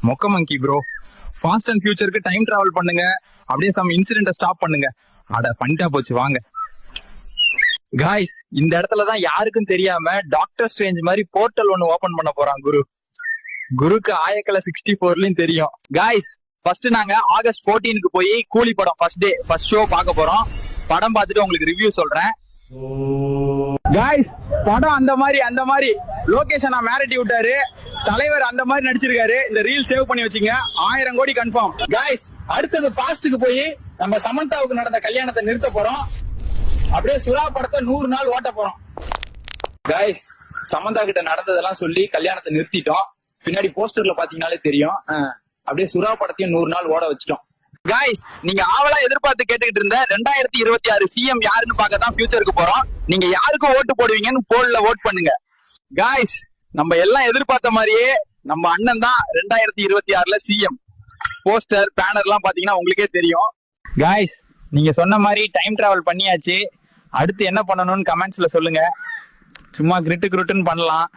மொக்க monkey bro. Fast and ஃபியூச்சருக்கு time travel பண்ணுங்க, அப்படியே சம் இன்சிடென்ட்டை ஸ்டாப் பண்ணுங்க. அட பண்ணிட்டா போச்சு வாங்க. காய்ஸ், இந்த இடத்துலதான் யாருக்கும் தெரியாம டாக்டர் ஸ்ட்ரேஞ்ச் மாதிரி போர்ட்டல் ஒன்னு ஓபன் பண்ண போறான் குரு. குருக்கு ஆயக்கலை 64லயும் தெரியும். காய்ஸ், ஃபர்ஸ்ட் நாங்க ஆகஸ்ட் 14க்கு போய் கூலி படம் ஃபர்ஸ்ட் ஷோ பார்க்க போறோம். படம் பார்த்துட்டு உங்களுக்கு ரிவ்யூ சொல்றேன். காய்ஸ், படம் அந்த மாதிரி லொகேஷன் மிரட்டி விட்டாரு. தலைவர் அந்த மாதிரி நடிச்சிருக்காரு. இந்த ரீல் சேவ் பண்ணி வச்சுங்க, 1000 கோடி கன்ஃபார்ம். காய்ஸ், அடுத்தது ஃபாஸ்ட்டுக்கு போய் நம்ம சமந்தாவுக்கு நடந்த கல்யாணத்தை நிறுத்த போறோம். அப்படியே சுறா படத்தை 100 நாள் ஓட்ட போறோம். காய்ஸ், சமந்தா கிட்ட நடந்ததெல்லாம் சொல்லி கல்யாணத்தை நிறுத்திட்டோம். பின்னாடி போஸ்டர்ல பாத்தீங்கன்னாலே தெரியும். அப்படியே சுறா படத்தையும் 100 நாள் ஓட வச்சிட்டோம். காய்ஸ், நீங்க ஆவலா எதிர்பார்த்து கேட்டுக்கிட்டு இருந்த 2026 சிஎம் யாருன்னு பார்க்க தான் ஃபியூச்சருக்கு போறோம். நீங்க யாருக்கும் ஓட்டு போடுவீங்கன்னு போல்ல ஓட் பண்ணுங்க. காய்ஸ், நம்ம எல்லாம் எதிர்பார்த்த மாதிரியே நம்ம அண்ணன் தான் 2026ல சிஎம். போஸ்டர் பேனர்லாம் பாத்தீங்கன்னா உங்களுக்கே தெரியும். காய்ஸ், நீங்க சொன்ன மாதிரி டைம் டிராவல் பண்ணியாச்சு. அடுத்து என்ன பண்ணணும்னு கமெண்ட்ஸ்ல சொல்லுங்க. சும்மா கிரிட்டுன்னு பண்ணலாம்.